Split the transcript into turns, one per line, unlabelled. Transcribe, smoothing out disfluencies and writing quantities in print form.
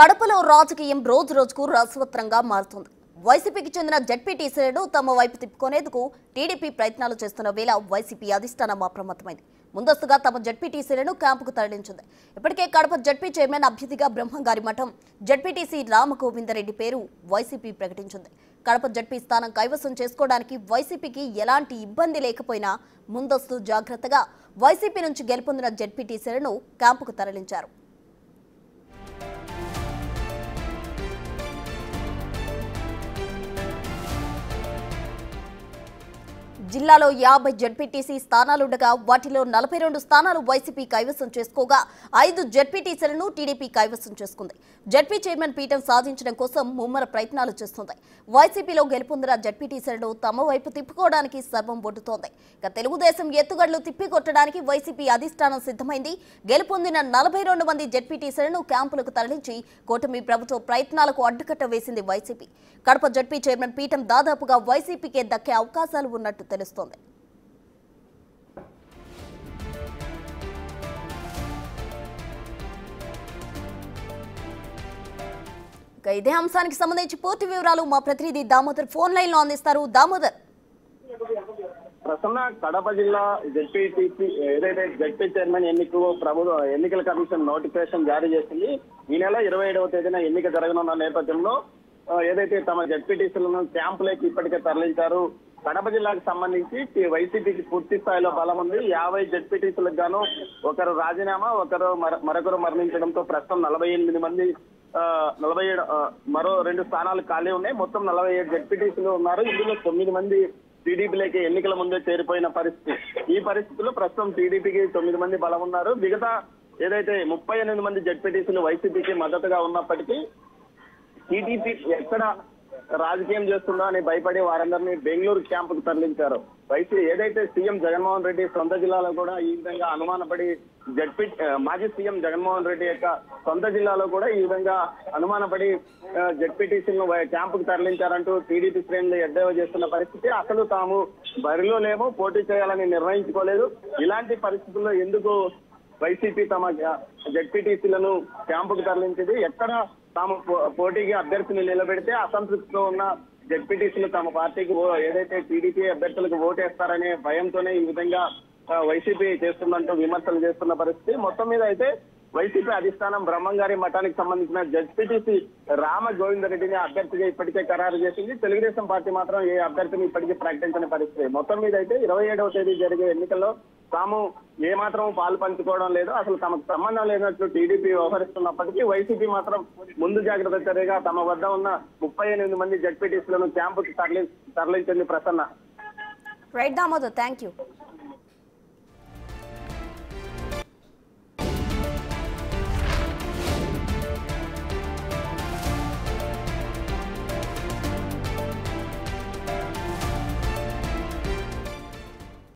కడపలో రాజకీయం రోజు రోజుకు రసవత్రంగా మారుతుంది. వైసీపీకి చెందిన జెడ్పీటీసీలను తమ వైపు తిప్పుకునేందుకు టీడీపీ ప్రయత్నాలు చేస్తున్న వేళ వైసీపీ అధిష్టానం అప్రమత్తమైంది. ముందస్తుగా తమ జెడ్పీటీసీలను క్యాంపుకు తరలించింది. ఇప్పటికే కడప జెడ్పీ చైర్మన్ అభ్యర్థిగా బ్రహ్మంగారి మఠం జెడ్పీటీసీ రామగోవిందరెడ్డి పేరు వైసీపీ ప్రకటించింది. కడప జెడ్పీ స్థానం కైవసం చేసుకోవడానికి వైసీపీకి ఎలాంటి ఇబ్బంది లేకపోయినా ముందస్తు జాగ్రత్తగా వైసీపీ నుంచి గెలుపొందిన జెడ్పీటీసీలను క్యాంపుకు తరలించారు. జిల్లాలో 50 జెడ్పీటీసీ స్థానాలుండగా వాటిలో 42 స్థానాలు వైసీపీ కైవసం చేసుకోగా 5 జెడ్పీటీసీలను టీడీపీ కైవసం చేసుకుంది. జెడ్పీ చైర్మన్ పీఠం సాధించడం కోసం ముమ్మర ప్రయత్నాలు చేస్తుంది. వైసీపీలో గెలుపొందిన జెడ్పీటీసీలను తమ వైపు తిప్పుకోవడానికి సర్వం ఒడ్డుతోంది. ఇక తెలుగుదేశం ఎత్తుగడలు తిప్పికొట్టడానికి వైసీపీ అధిష్టానం సిద్ధమైంది. గెలుపొందిన 42 మంది జెడ్పీటీసీలను క్యాంపులకు తరలించి కూటమి ప్రభుత్వ ప్రయత్నాలకు అడ్డుకట్ట వేసింది వైసీపీ. కడప జెడ్పీ చైర్మన్ పీఠం దాదాపుగా వైసీపీకే దక్కే అవకాశాలు ఉన్నట్టు తెలుస్తోంది. ఇదే అంశానికి సంబంధించి పూర్తి వివరాలు మా ప్రతినిధి దామోదర్ ఫోన్ లైన్ లో అందిస్తారు. దామోదర్,
ప్రసన్న, కడప జిల్లా జెడ్పీటీసీ ఏదైతే జెడ్పీ చైర్మన్ ఎన్నికల కమిషన్ నోటిఫికేషన్ జారీ చేసింది. ఈ నెల 27వ తేదీన ఎన్నిక జరగనున్న నేపథ్యంలో ఏదైతే తమ జెడ్పీటీసీలను క్యాంపులోకి ఇప్పటికే తరలించారు. కడప జిల్లాకు సంబంధించి వైసీపీకి పూర్తి స్థాయిలో బలం ఉంది. 50 జెడ్పీటీసీలకు గాను ఒకరు రాజీనామా, మరొకరు మరణించడంతో ప్రస్తుతం 48 మంది 47 మరో 2 స్థానాలు ఖాళీ ఉన్నాయి. మొత్తం 47 జెడ్పీటీసీలు ఉన్నారు. ఇందులో 9 మంది టీడీపీలోకి ఎన్నికల ముందే చేరిపోయిన పరిస్థితి. ఈ పరిస్థితుల్లో ప్రస్తుతం టీడీపీకి 9 మంది బలం ఉన్నారు. మిగతా ఏదైతే 38 మంది జెడ్పీటీసీలు వైసీపీకి మద్దతుగా ఉన్నప్పటికీ టీడీపీ ఎక్కడ రాజకీయం చేస్తుందో అని భయపడి వారందరినీ బెంగళూరు క్యాంపుకు తరలించారు. ఏదైతే సీఎం జగన్మోహన్ రెడ్డి సొంత జిల్లాలో కూడా ఈ విధంగా అనుమానపడి మాజీ సీఎం జగన్మోహన్ రెడ్డి యొక్క సొంత జిల్లాలో కూడా ఈ విధంగా అనుమానపడి జెడ్పీటీసీలను క్యాంపుకు తరలించారంటూ టీడీపీ శ్రేణులు ఎద్దేవా చేస్తున్న పరిస్థితి. అసలు తాము బరిలో లేమో, పోటీ చేయాలని నిర్ణయించుకోలేదు. ఇలాంటి పరిస్థితుల్లో ఎందుకు వైసీపీ తమ జెడ్పీటీసీలను క్యాంపుకు తరలించింది? ఎక్కడ తాము పోటీకి అభ్యర్థిని నిలబెడితే అసంతృప్తితో ఉన్న జెడ్పీటీసీలు తమ పార్టీకి ఏదైతే టీడీపీ అభ్యర్థులకు ఓటేస్తారనే భయంతోనే ఈ విధంగా వైసీపీ చేస్తుందంటూ విమర్శలు చేస్తున్న పరిస్థితి. మొత్తం మీద అయితే వైసీపీ అధిష్టానం బ్రహ్మంగారి మఠానికి సంబంధించిన జెడ్పీటీసీ రామగోవిందరెడ్డిని అభ్యర్థిగా ఇప్పటికే ఖరారు చేసింది. తెలుగుదేశం పార్టీ మాత్రం ఏ అభ్యర్థిని ఇప్పటికీ ప్రకటించని పరిస్థితి. మొత్తం మీద అయితే 27వ తేదీ జరిగే ఎన్నికల్లో తాము ఏమాత్రం పాలు పంచుకోవడం లేదు, అసలు తమకు సంబంధం లేనట్లు టీడీపీ వ్యవహరిస్తున్నప్పటికీ వైసీపీ మాత్రం ముందు జాగ్రత్త చర్యగా తమ వద్ద ఉన్న 38 మంది జెడ్పీటీసీలను క్యాంపుకి తరలించింది. Prasanna.
Right Damodar, thank you.